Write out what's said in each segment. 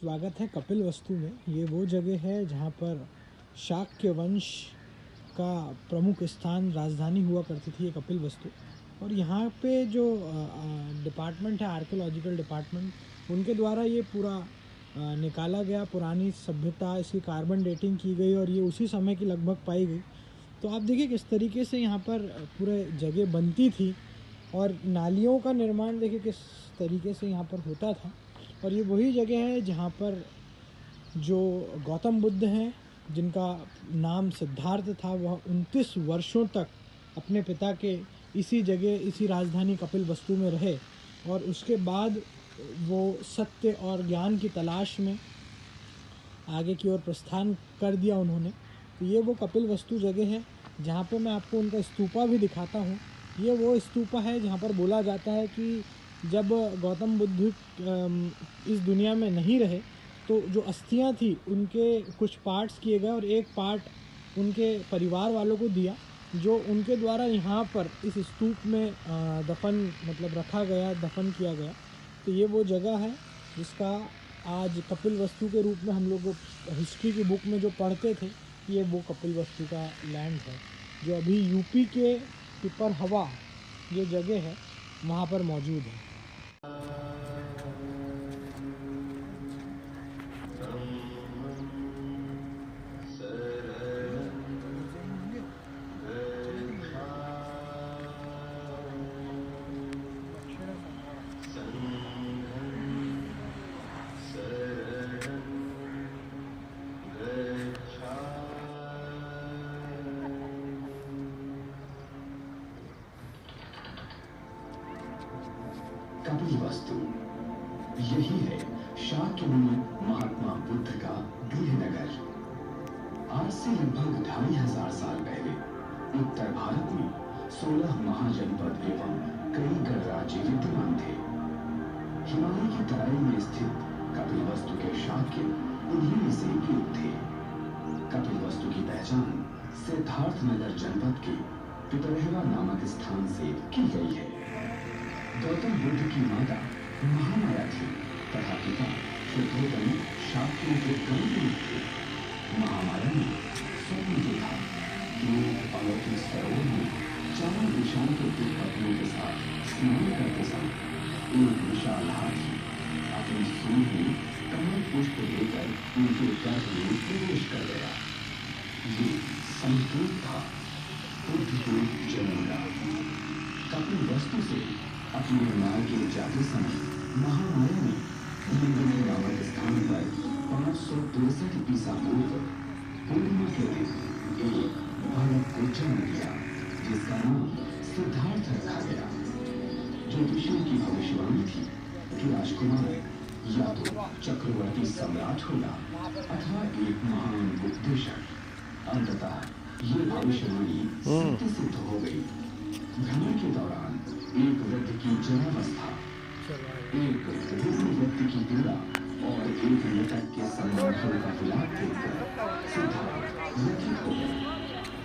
स्वागत है कपिलवस्तु में। ये वो जगह है जहाँ पर शाक्य वंश का प्रमुख स्थान राजधानी हुआ करती थी, ये कपिलवस्तु। और यहाँ पे जो डिपार्टमेंट है, आर्कियोलॉजिकल डिपार्टमेंट, उनके द्वारा ये पूरा निकाला गया, पुरानी सभ्यता, इसकी कार्बन डेटिंग की गई और ये उसी समय की लगभग पाई गई। तो आप देखिए किस तरीके से यहाँ पर पूरे जगह बनती थी और नालियों का निर्माण देखिए किस तरीके से यहाँ पर होता था। और ये वही जगह है जहाँ पर जो गौतम बुद्ध हैं, जिनका नाम सिद्धार्थ था, वह 29 वर्षों तक अपने पिता के इसी जगह, इसी राजधानी कपिलवस्तु में रहे और उसके बाद वो सत्य और ज्ञान की तलाश में आगे की ओर प्रस्थान कर दिया उन्होंने। तो ये वो कपिलवस्तु जगह है जहाँ पे मैं आपको उनका स्तूपा भी दिखाता हूँ। ये वो स्तूपा है जहाँ पर बोला जाता है कि जब गौतम बुद्ध इस दुनिया में नहीं रहे तो जो अस्थियाँ थी उनके कुछ पार्ट्स किए गए और एक पार्ट उनके परिवार वालों को दिया, जो उनके द्वारा यहाँ पर इस स्तूप में रखा गया, दफन किया गया। तो ये वो जगह है जिसका आज कपिलवस्तु के रूप में हम लोग हिस्ट्री की बुक में जो पढ़ते थे, ये वो कपिलवस्तु का लैंड है जो अभी यूपी के पिपरहवा ये जगह है वहाँ पर मौजूद है। कपिलवस्तु यही है शाक्य मुनि महात्मा बुद्ध का गृह नगर। आज से लगभग 2500 साल पहले उत्तर भारत में 16 महाजनपद एवं कई गणराज्य विद्यमान थे। हिमालय की तराई में स्थित कपिलवस्तु के शाक्य उन्हीं में से एक थे। कपिलवस्तु की पहचान सिद्धार्थ नगर जनपद के पिपरहवा नामक स्थान से की गई है। गौतम बुद्ध की माता महामाया थी तथा पिता शुद्धोदन शाक्यों के गणपुरुष थे। महामाया ने स्वप्न देखा कि अलौकिक सरोवर में चारों दिशाओं के पत्नियों के साथ स्नान करते समय एक विशाल हाथी अपने सूंड में कमल पुष्प लेकर उनके गर्भ में प्रवेश कर गया। ये संकेत था बुद्ध को जन्म का। कपिलवस्तु से अपने मार्ग के जाते समय महामाया ने लिंगनी नामक स्थान पर 563 ईसा पूर्व पूर्णिमा के दिन एक बालक को जन्म दिया जिसका नाम सिद्धार्थ रखा गया। ज्योतिषियों की भविष्यवाणी थी कि राजकुमार या तो चक्रवर्ती सम्राट होगा अथवा एक महान उपदेशक। अंततः ये भविष्यवाणी सत्य सिद्ध हो गई। भ्रमण के दौरान एक वृद्ध की जरावस्था, एक बुजुर्ग व्यक्ति की पीड़ा और एक मृतक के सम्मानों का विलाप देखकर सिद्धार्थ व्यथित हो गए।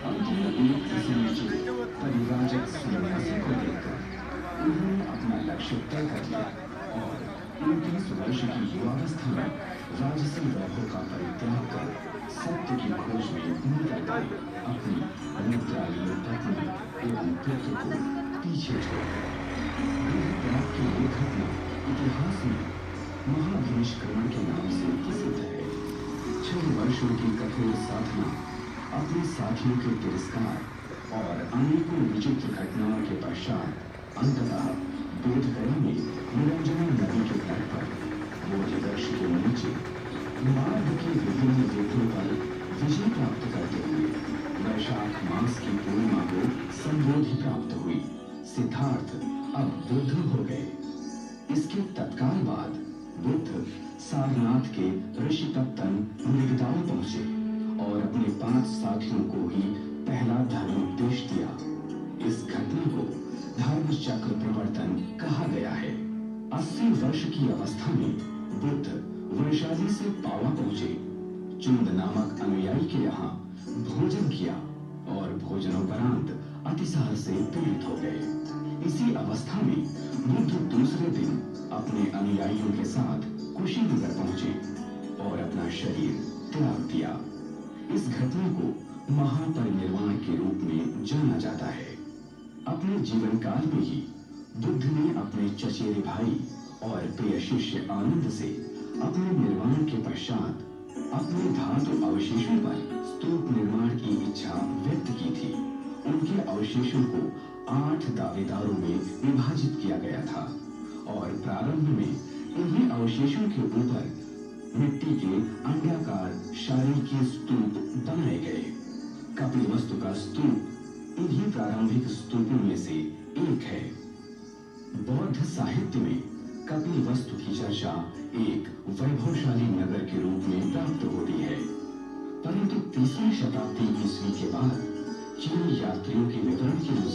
अंत में एक सुनिश्चित परिव्राजक सन्यासी को देखकर उन्होंने अपना लक्ष्य तय कर लिया और 29 वर्ष की युवावस्था में राजसी वैभव का परित्याग कर सत्य की खोज में निकल गए। अपनी नेत्रालीय पत्नी एवं पुत्र को पीछे छोड़ गृह की ये घटना इतिहास में महाभिनिष्क्रमण के नाम से प्रसिद्ध है। 6 वर्षों की कठोर साधना, अपने साथियों के तिरस्कार और अनेकों विचित्र घटनाओं के पश्चात अंततः बोधगया में निरंजना नदी के तट पर बोधिवृक्ष के नीचे मार्ग के विभिन्न युद्धों पर विजय प्राप्त करते हुए वैशाख मास की पूर्णिमा को संबोधि प्राप्त हुई। सिद्धार्थ अब बुद्ध हो गए। इसके तत्काल बाद बुद्ध सारनाथ के ऋषि तप्तन मृगदाव पहुंचे और अपने 5 साथियों को ही पहला धर्मोपदेश दिया। इस घटना को धर्म चक्र प्रवर्तन कहा गया है। 80 वर्ष की अवस्था में बुद्ध वैशाली से पावा पहुंचे। चुंद नामक अनुयायी के यहाँ भोजन किया और भोजनोपरांत अतिसार से पीड़ित हो गए। इसी अवस्था में बुद्ध दूसरे दिन अपने अनुयायियों के साथ कुशीनगर पहुंचे। इस घटना को महापरिनिर्वाण के रूप में जाना जाता है। अपने जीवन काल में ही बुद्ध ने अपने चचेरे भाई और प्रिय शिष्य आनंद से अपने निर्वाण के पश्चात अपने धातु अवशेषों पर स्तूप निर्माण की इच्छा व्यक्त की थी। उनके अवशेषों को 8 दावेदारों में विभाजित किया गया था और प्रारंभ में इन्हीं अवशेषों के ऊपर मिट्टी के अंडाकार शारीरिक स्तूप बनाए गए। कपिलवस्तु का स्तूप इन्हीं प्रारंभिक स्तूपों में से एक है। बौद्ध साहित्य में कपिलवस्तु की चर्चा एक वैभवशाली नगर के रूप में प्राप्त होती है, परंतु 3वीं शताब्दी ईस्वी के बाद चीनी यात्रियों के विवरण के